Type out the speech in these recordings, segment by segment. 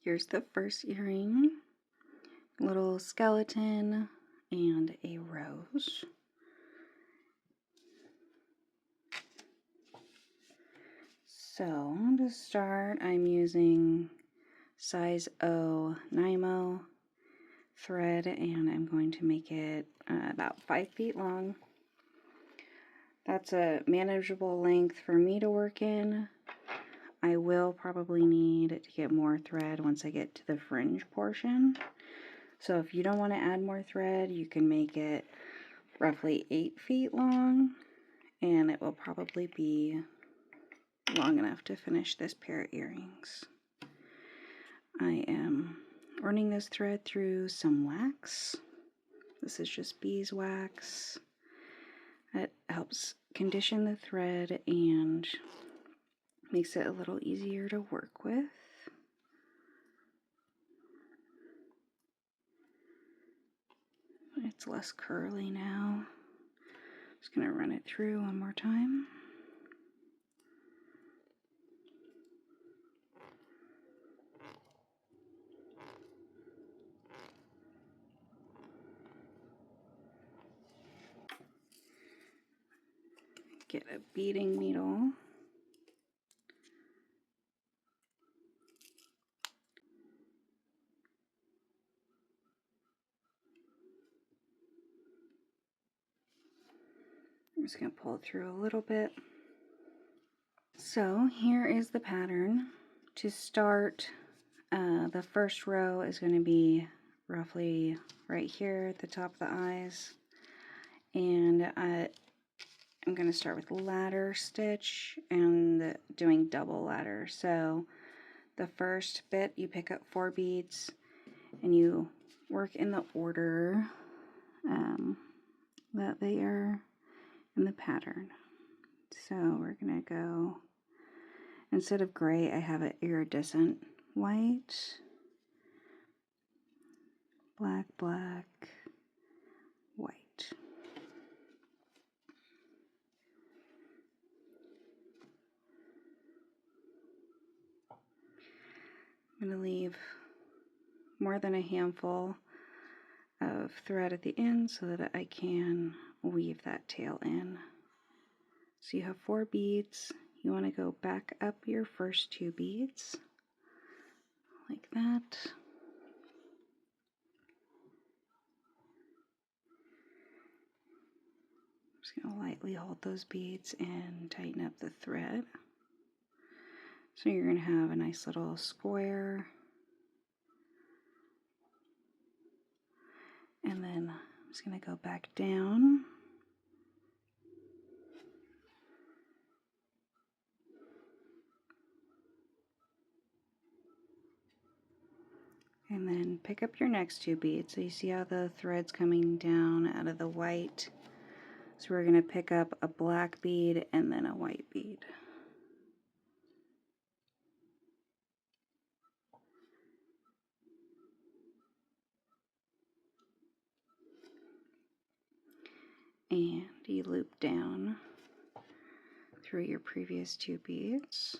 Here's the first earring, little skeleton and a rose. So to start, I'm using size O Nymo thread, and I'm going to make it about 5 feet long. That's a manageable length for me to work in. I will probably need to get more thread once I get to the fringe portion. So if you don't want to add more thread, you can make it roughly 8 feet long, and it will probably be long enough to finish this pair of earrings. I am running this thread through some wax. This is just beeswax. It helps condition the thread and makes it a little easier to work with. It's less curly now. Just going to run it through one more time. Get a beading needle. I'm just going to pull it through a little bit. So here is the pattern. To start, the first row is going to be roughly right here at the top of the eyes. And I'm going to start with ladder stitch and doing double ladder. So the first bit, you pick up 4 beads and you work in the order that they are in the pattern. So we're going to go, instead of gray, I have an iridescent white, black, black, white. I'm going to leave more than a handful of thread at the end so that I can weave that tail in. So you have 4 beads. You want to go back up your first 2 beads like that. I'm just going to lightly hold those beads and tighten up the thread. So you're going to have a nice little square. And then I'm just going to go back down. And then pick up your next 2 beads. So you see how the thread's coming down out of the white. So we're going to pick up a black bead and then a white bead. And you loop down through your previous 2 beads.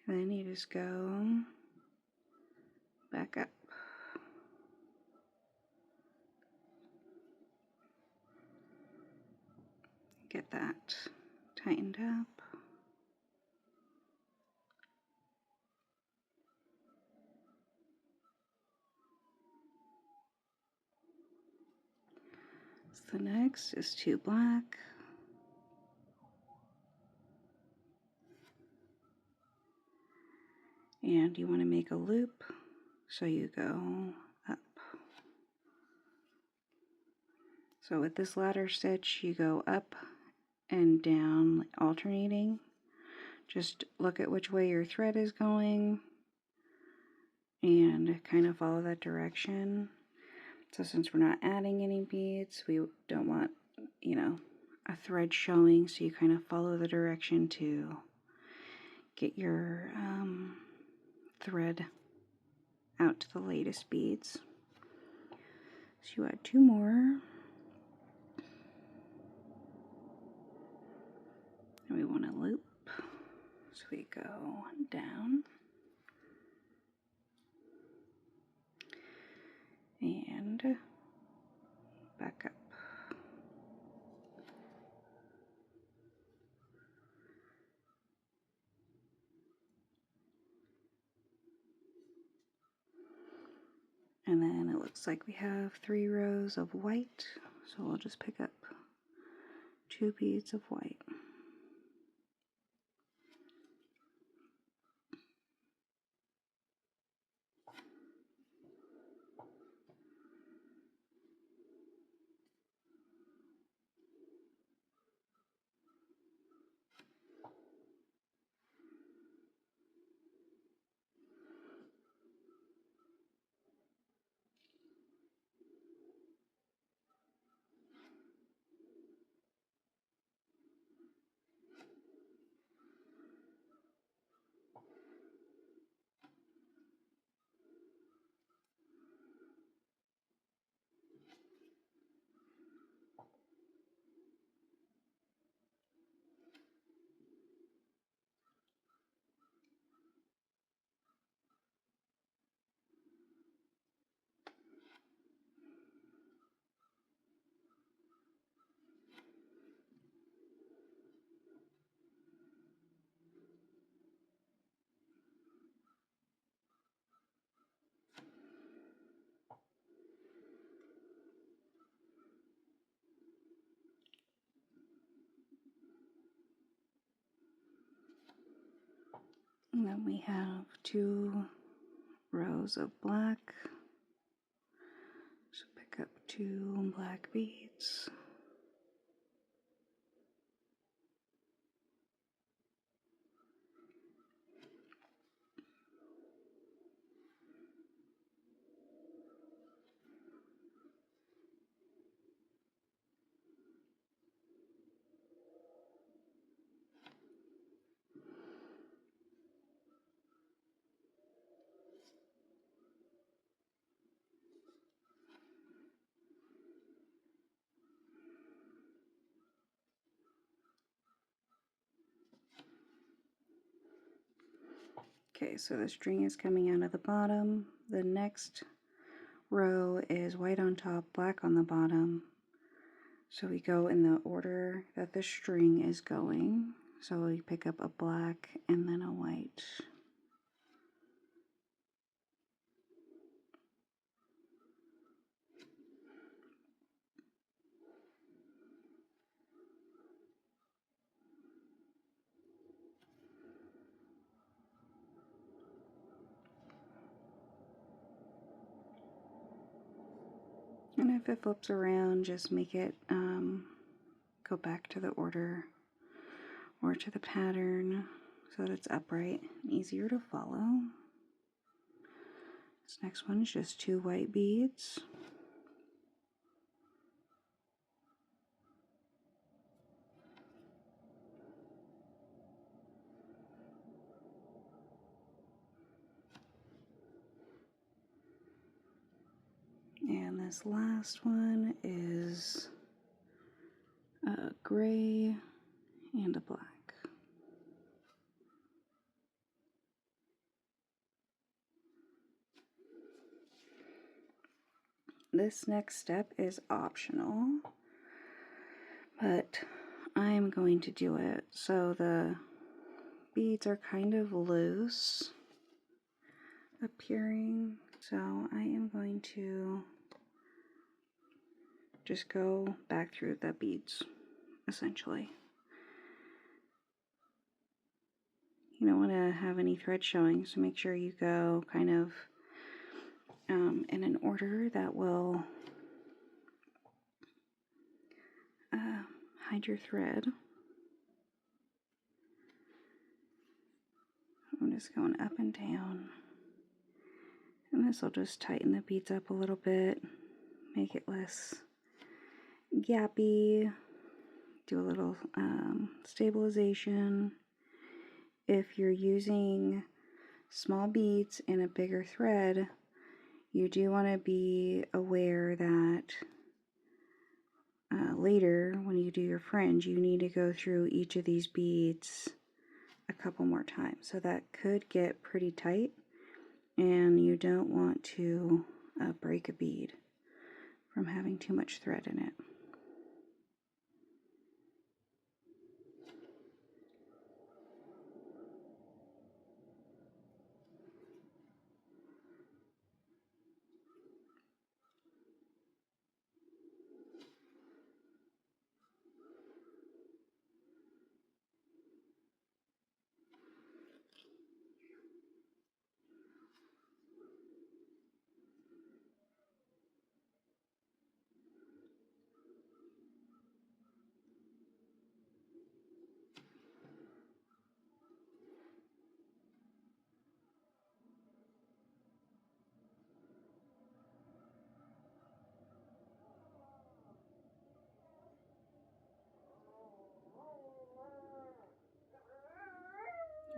And then you just go back up. Get that tightened up. So the next is 2 black. And you want to make a loop, so you go up. So with this ladder stitch, you go up and down, like alternating. Just look at which way your thread is going and kind of follow that direction. So since we're not adding any beads, we don't want, a thread showing, so you kind of follow the direction to get your thread out to the latest beads. So you add 2 more. And we want to loop. So we go down and back up. And then it looks like we have 3 rows of white, so we'll just pick up 2 beads of white. And then we have 2 rows of black. So pick up 2 black beads. Okay, so the string is coming out of the bottom. The next row is white on top, black on the bottom. So we go in the order that the string is going. So we pick up a black and then a white. And if it flips around, just make it go back to the order or to the pattern so that it's upright and easier to follow. This next one is just 2 white beads. And this last one is a gray and a black. This next step is optional, but I'm going to do it. So the beads are kind of loose appearing, so I am going to just go back through the beads, essentially. You don't want to have any thread showing, so make sure you go kind of in an order that will hide your thread. I'm just going up and down, and this will just tighten the beads up a little bit, make it less gappy, do a little stabilization. If you're using small beads and a bigger thread, you do want to be aware that later when you do your fringe, you need to go through each of these beads a couple more times. So that could get pretty tight, and you don't want to break a bead from having too much thread in it.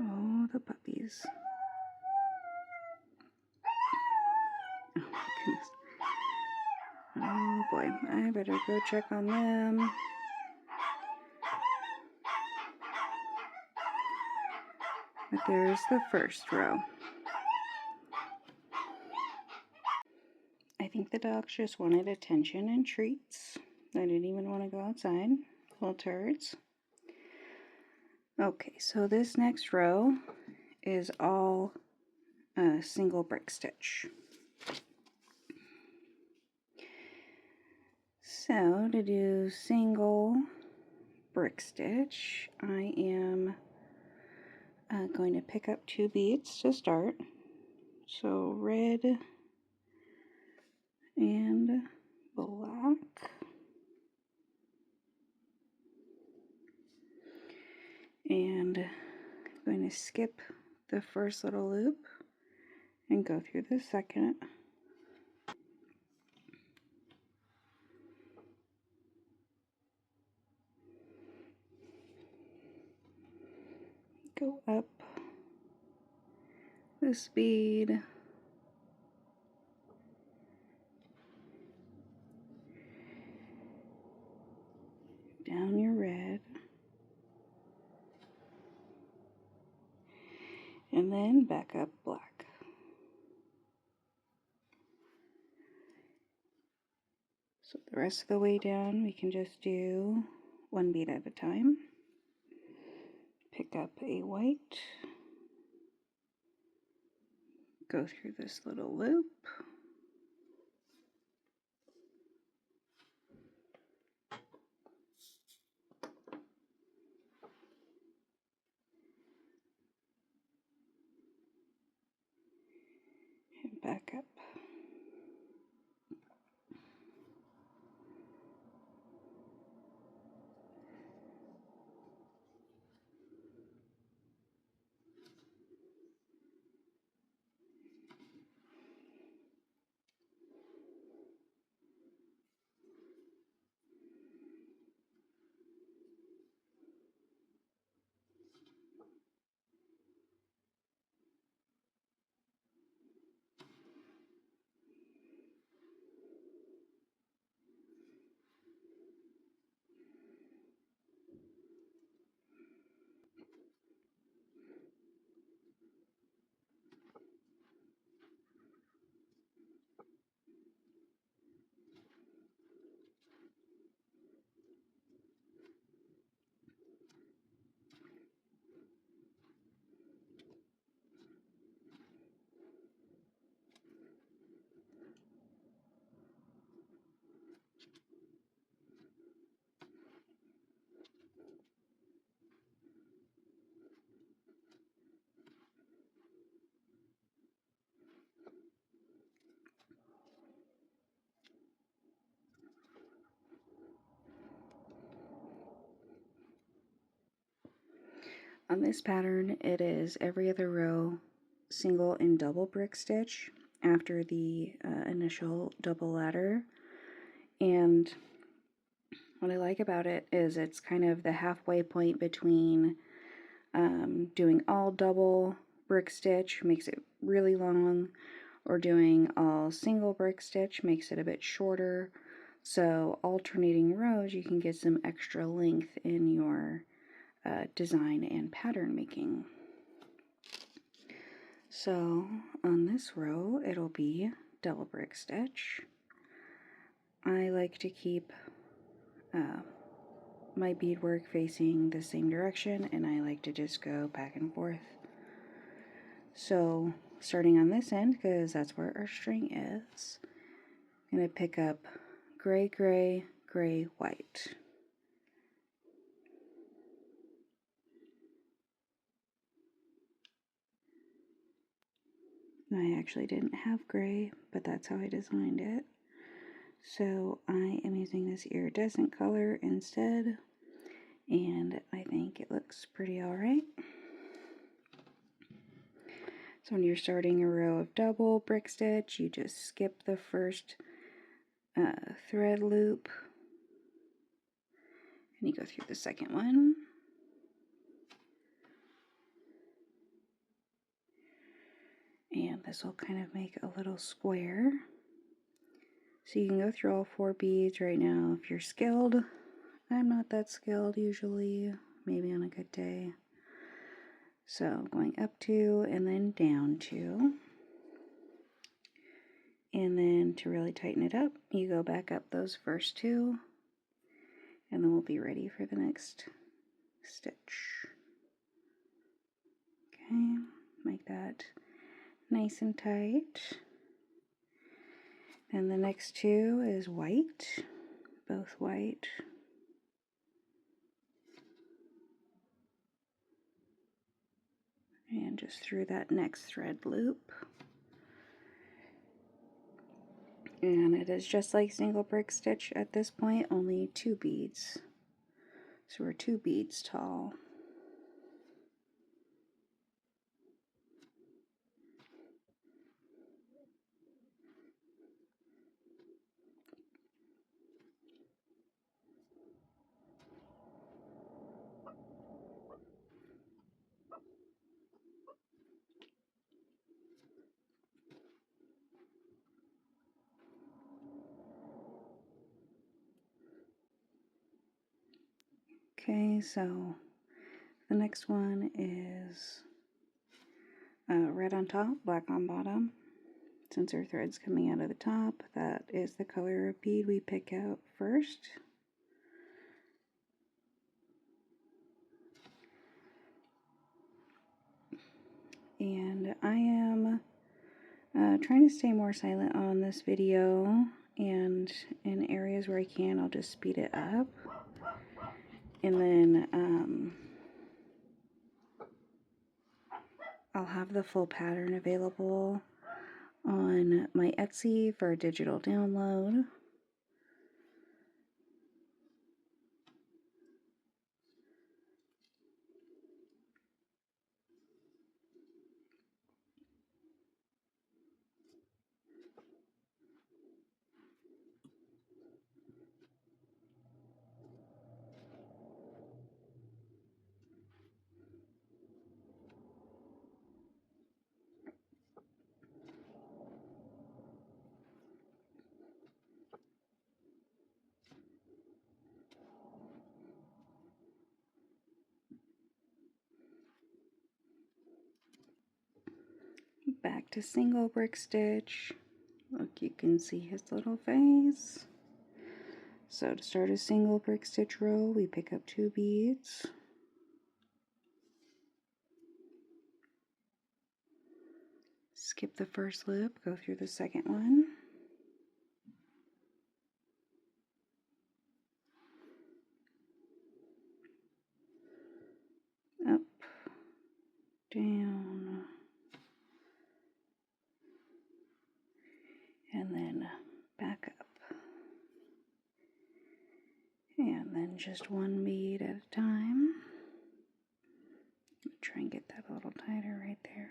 Oh, the puppies. Oh my goodness. Oh boy, I better go check on them. But there's the first row. I think the dogs just wanted attention and treats. They didn't even want to go outside. Little turds. Okay, so this next row is all single brick stitch. So to do single brick stitch, I am going to pick up 2 beads to start. So red and black. And I'm going to skip the first little loop and go through the second. Go up this bead, down your red, and then back up black. So the rest of the way down we can just do 1 bead at a time. Pick up a white, go through this little loop, and back up. On this pattern, it is every other row single and double brick stitch after the initial double ladder. And what I like about it is it's kind of the halfway point between doing all double brick stitch, makes it really long, or doing all single brick stitch, makes it a bit shorter. So alternating rows, you can get some extra length in your design and pattern making. So on this row, it'll be double brick stitch. I like to keep my beadwork facing the same direction, and I like to just go back and forth. So starting on this end, because that's where our string is, I'm going to pick up gray, gray, gray, white. I actually didn't have gray, but that's how I designed it. So I am using this iridescent color instead, and I think it looks pretty alright. So when you're starting a row of double brick stitch, you just skip the first thread loop, and you go through the second one. And this will kind of make a little square. So you can go through all 4 beads right now if you're skilled. I'm not that skilled usually, maybe on a good day. So going up 2 and then down 2. And then to really tighten it up, you go back up those first 2. And then we'll be ready for the next stitch. Okay, make that nice and tight. And the next 2 is white, both white. And just through that next thread loop. And it is just like single brick stitch at this point, only 2 beads. So we're 2 beads tall. Okay, so the next one is red on top, black on bottom. Since our thread's coming out of the top, that is the color of bead we pick out first. And I am trying to stay more silent on this video, and in areas where I can, I'll just speed it up. And then I'll have the full pattern available on my Etsy for a digital download. Back to single brick stitch. Look, you can see his little face. So to start a single brick stitch row, we pick up 2 beads. Skip the first loop, go through the second one. Up, down, and then back up. And then just 1 bead at a time. Try and get that a little tighter right there.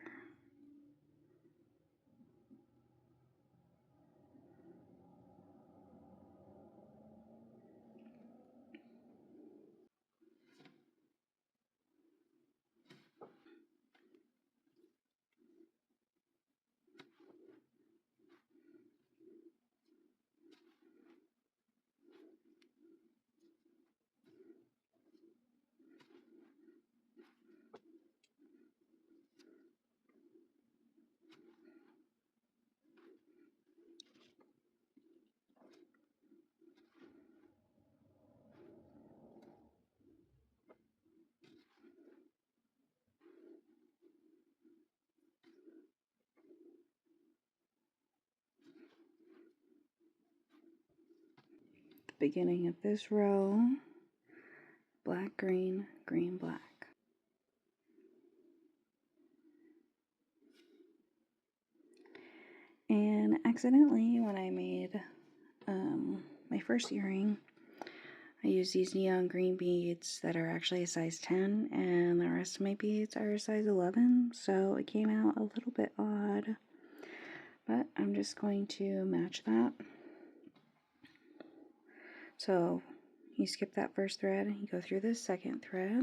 beginning of this row, black, green, green, black. And accidentally, when I made my first earring, I used these neon green beads that are actually a size 10, and the rest of my beads are a size 11, so it came out a little bit odd, but I'm just going to match that. So you skip that first thread, you go through this second thread,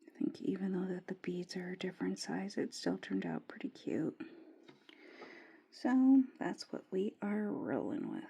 I think even though that the beads are a different size, it still turned out pretty cute. So that's what we are rolling with.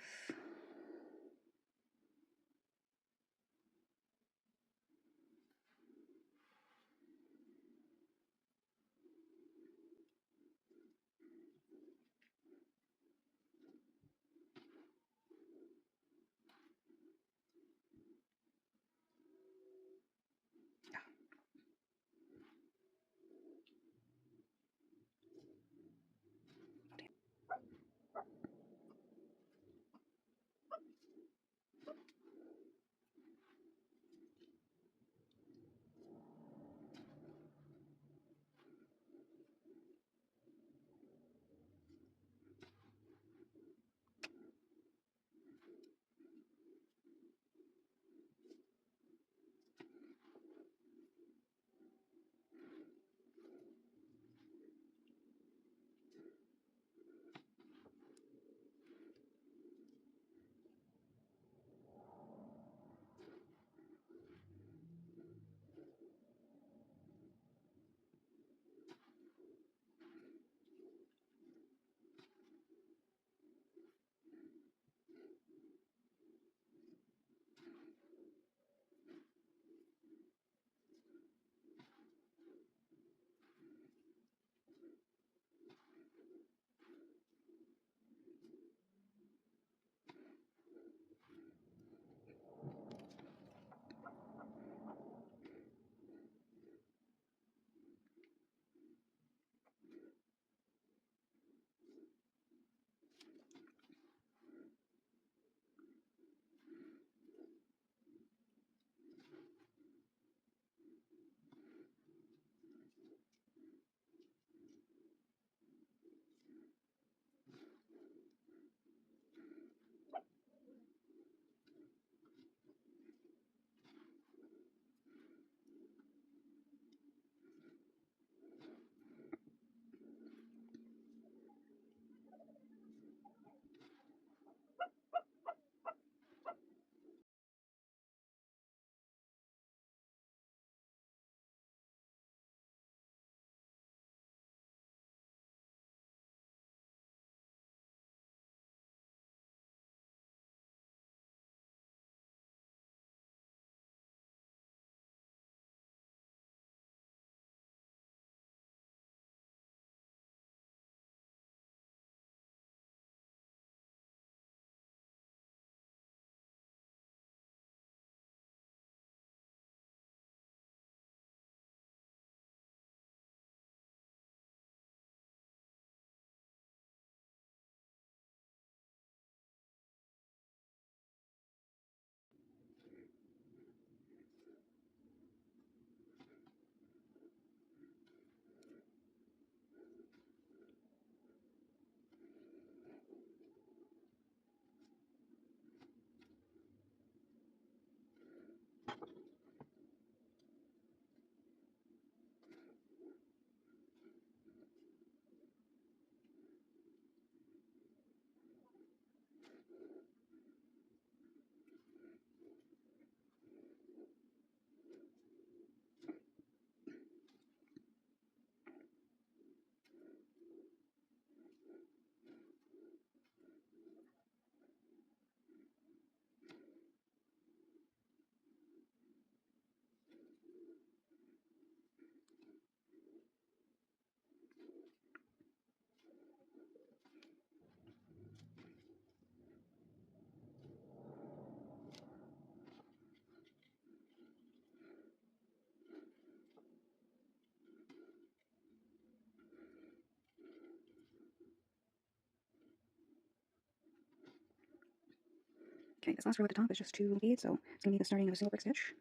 Okay, this last row at the top is just 2 beads, so it's going to be the starting of a single brick stitch,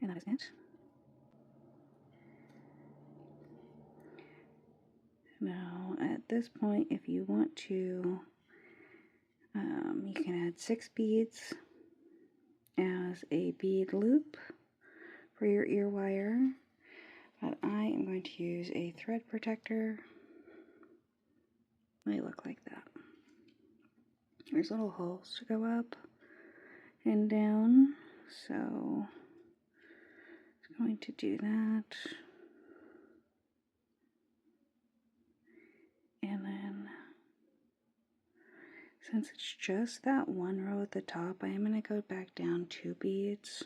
and that is it. Now, at this point, if you want to, you can add 6 beads as a bead loop for your ear wire, but I am going to use a thread protector. They look like that. There's little holes to go up and down, so it's going to do that. And then, since it's just that one row at the top, I am going to go back down 2 beads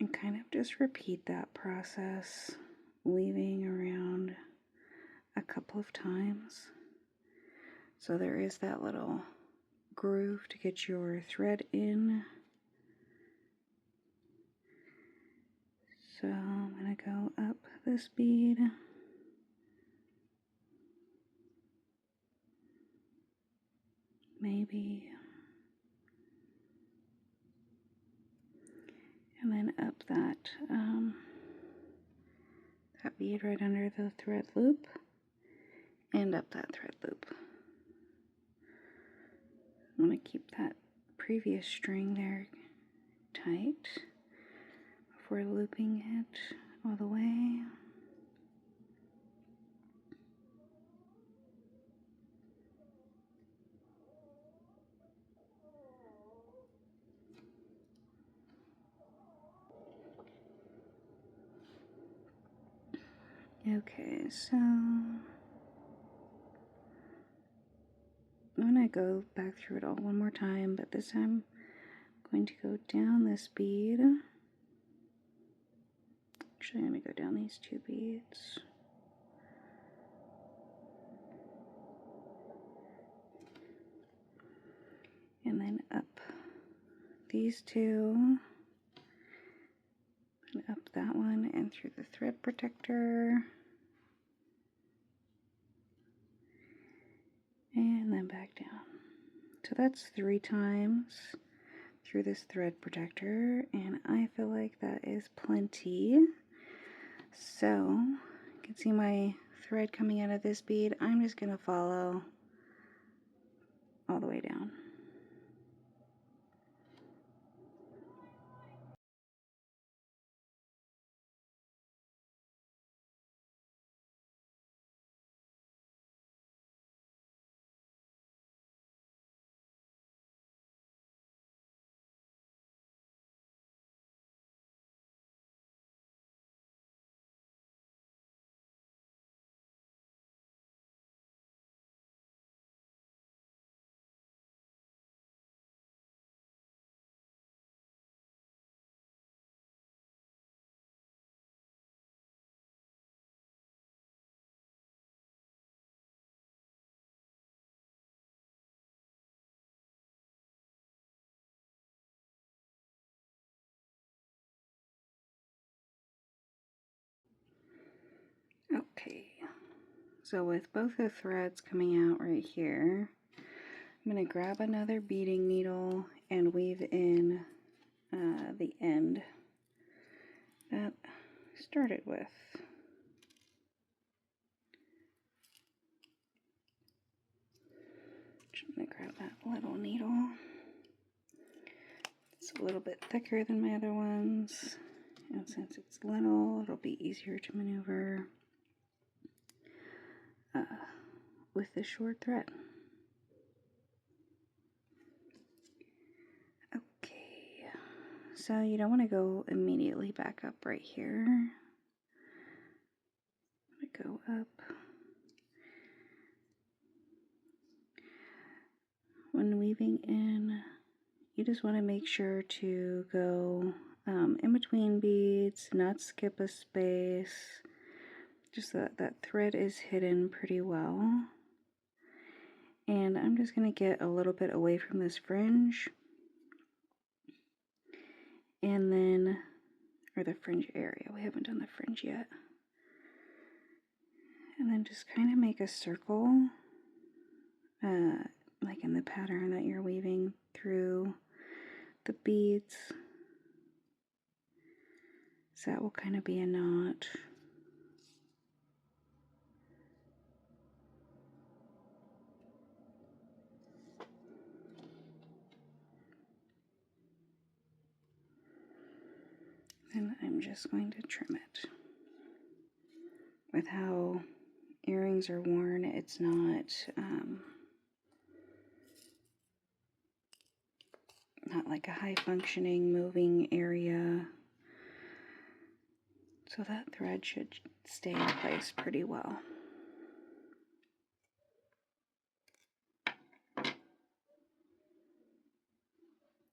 and kind of just repeat that process, weaving around a couple of times. So there is that little groove to get your thread in. So I'm going to go up this bead. Maybe. And then up that bead right under the thread loop, and up that thread loop. I'm going to keep that previous string there tight before looping it all the way. Okay, so I'm going to go back through it all one more time, but this time I'm going to go down this bead. Actually, let me go down these 2 beads. And then up these 2, and up that one, and through the thread protector. And then back down. So that's 3 times through this thread protector, and I feel like that is plenty. So you can see my thread coming out of this bead. I'm just going to follow all the way down. Okay, so with both the threads coming out right here, I'm going to grab another beading needle and weave in the end that I started with. Just going to grab that little needle. It's a little bit thicker than my other ones, and since it's little, it'll be easier to maneuver with the short thread. Okay, so you don't want to go immediately back up right here. I'm going to go up. When weaving in, you just want to make sure to go in between beads, not skip a space, just so that thread is hidden pretty well. And I'm just going to get a little bit away from this fringe, and then, or the fringe area, we haven't done the fringe yet. And then just kind of make a circle, like in the pattern that you're weaving through the beads. So that will kind of be a knot. And I'm just going to trim it. With how earrings are worn, it's not like a high functioning moving area. So that thread should stay in place pretty well.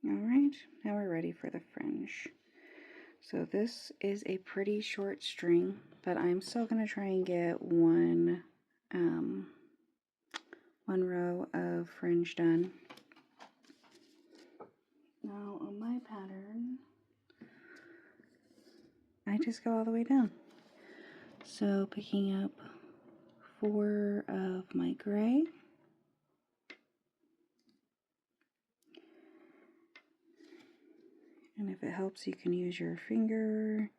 Alright, now we're ready for the fringe. So this is a pretty short string, but I'm still going to try and get one row of fringe done. Now on my pattern, I just go all the way down. So picking up 4 of my gray. And if it helps, you can use your finger,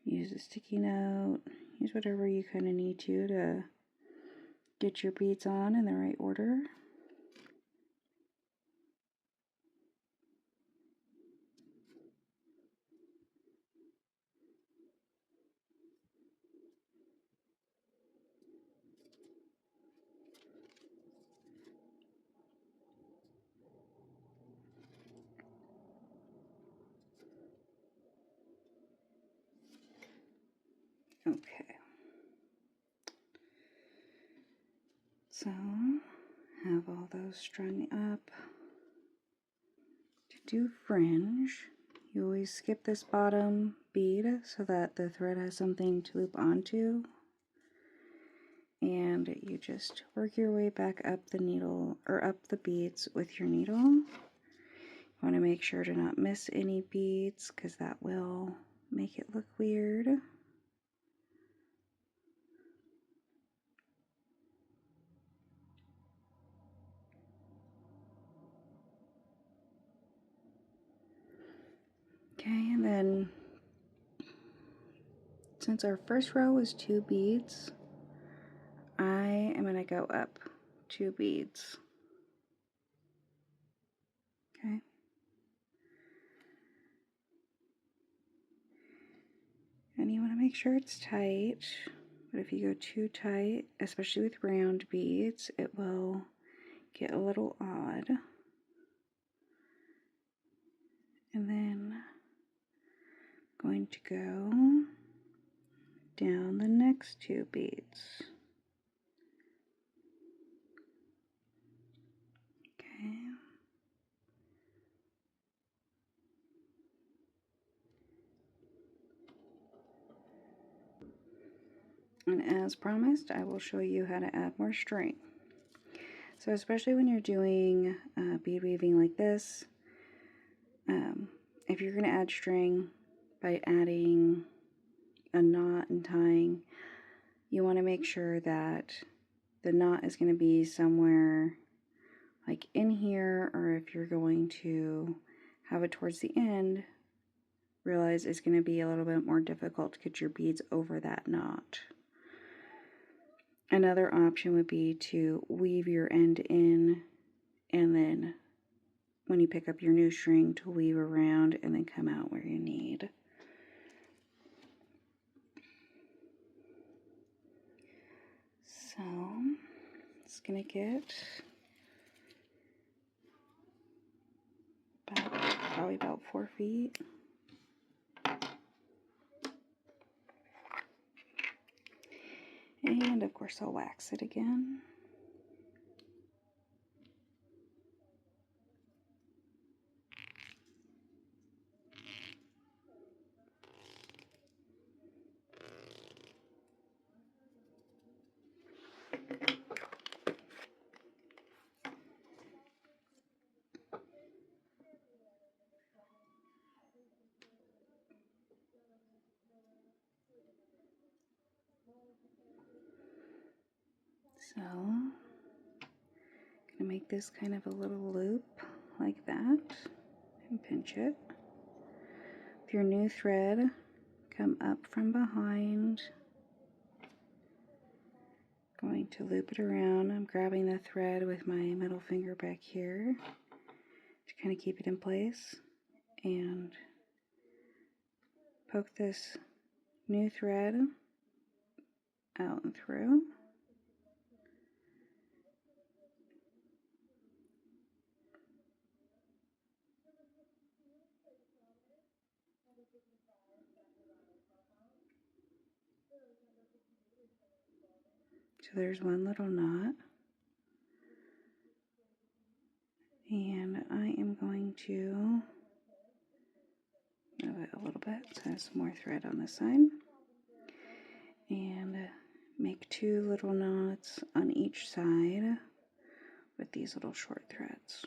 use a sticky note, use whatever you kind of need to get your beads on in the right order. Okay. So, have all those strung up. To do fringe, you always skip this bottom bead so that the thread has something to loop onto. And you just work your way back up the needle, or up the beads with your needle. You want to make sure to not miss any beads because that will make it look weird. Okay, and then since our first row was 2 beads, I am going to go up 2 beads. Okay. And you want to make sure it's tight, but if you go too tight, especially with round beads, it will get a little odd. And then I'm going to go down the next 2 beads. Okay. And as promised, I will show you how to add more string. So especially when you're doing bead weaving like this, if you're going to add string by adding a knot and tying, you want to make sure that the knot is going to be somewhere like in here, or if you're going to have it towards the end, realize it's going to be a little bit more difficult to get your beads over that knot. Another option would be to weave your end in, and then when you pick up your new string, to weave around and then come out where you need. So it's going to get probably about 4 feet. And of course I'll wax it again. So, I'm going to make this kind of a little loop like that and pinch it. With your new thread, come up from behind, going to loop it around. I'm grabbing the thread with my middle finger back here to kind of keep it in place, and poke this new thread out and through. So there's one little knot, and I am going to move it a little bit so there's some more thread on this side, and make 2 little knots on each side with these little short threads.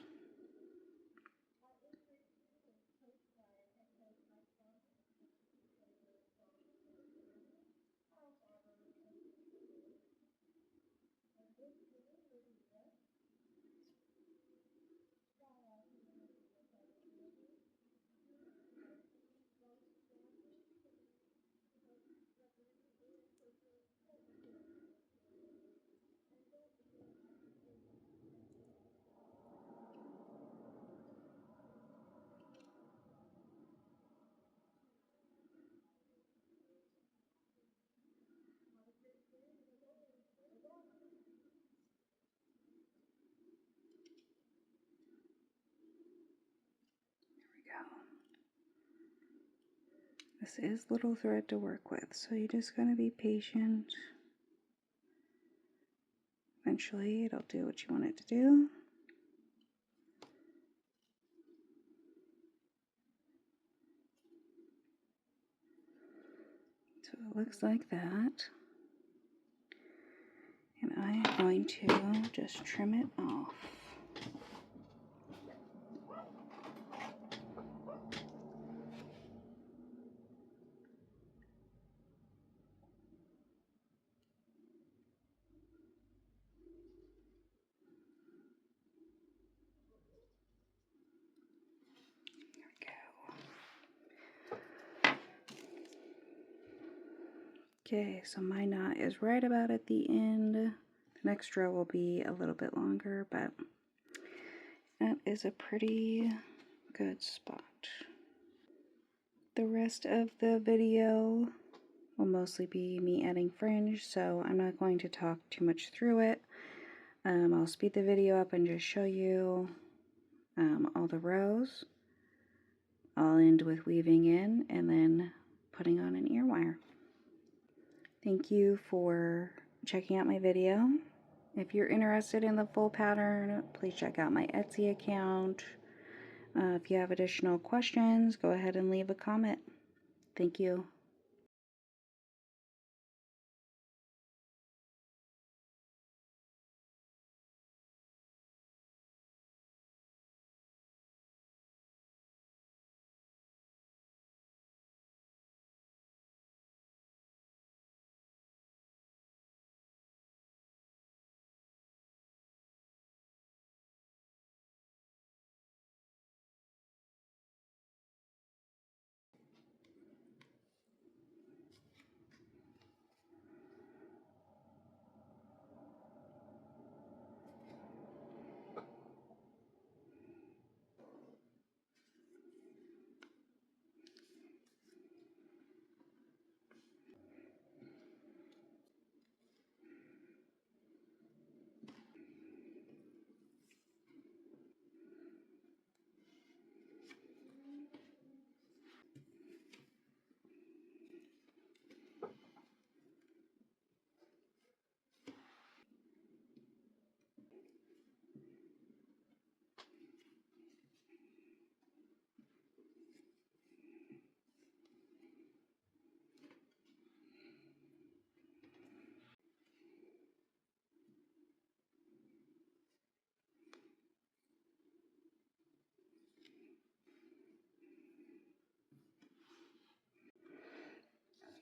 This is little thread to work with, so you just gotta be patient. Eventually it'll do what you want it to do. So it looks like that. And I am going to just trim it off. Okay, so my knot is right about at the end. The next row will be a little bit longer, but that is a pretty good spot. The rest of the video will mostly be me adding fringe, so I'm not going to talk too much through it. I'll speed the video up and just show you all the rows. I'll end with weaving in and then putting on an ear wire. Thank you for checking out my video. If you're interested in the full pattern, please check out my Etsy account. If you have additional questions, go ahead and leave a comment. Thank you.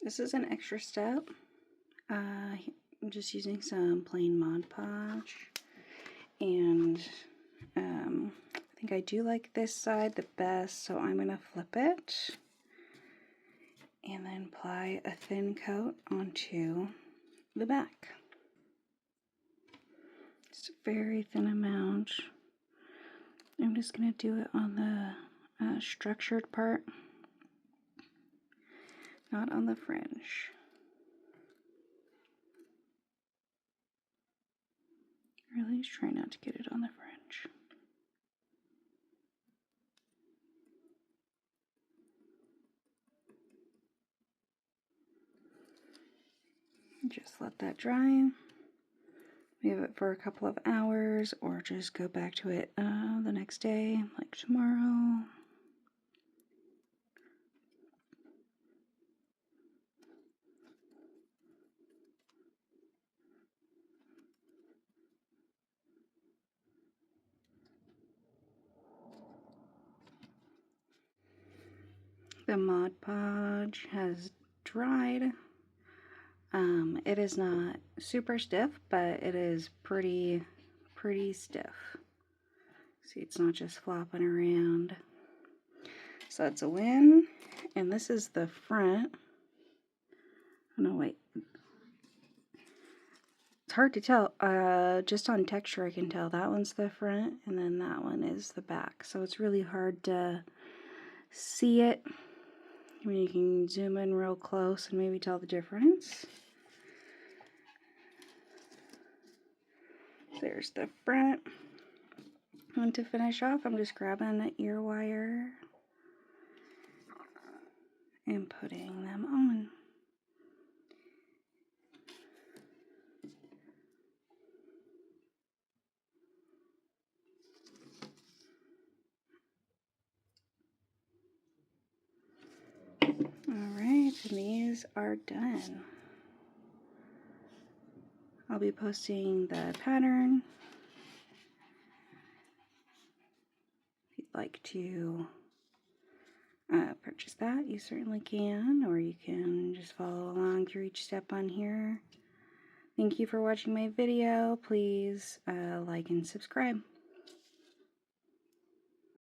This is an extra step. I'm just using some plain Mod Podge, And I think I do like this side the best, so I'm going to flip it and then apply a thin coat onto the back. Just a very thin amount. I'm just going to do it on the structured part, not on the fringe. Really just try not to get it on the fringe. Just let that dry. Leave it for a couple of hours, or just go back to it the next day, like tomorrow. The Mod Podge has dried. It is not super stiff, but it is pretty stiff. See, it's not just flopping around. So it's a win. And this is the front. Oh no, wait. It's hard to tell. Just on texture I can tell that one's the front and then that one is the back. So it's really hard to see it. I mean, you can zoom in real close and maybe tell the difference. There's the front. And to finish off, I'm just grabbing an ear wire and putting them on. Alright, and these are done. I'll be posting the pattern. If you'd like to purchase that, you certainly can, or you can just follow along through each step on here. Thank you for watching my video. Please like and subscribe.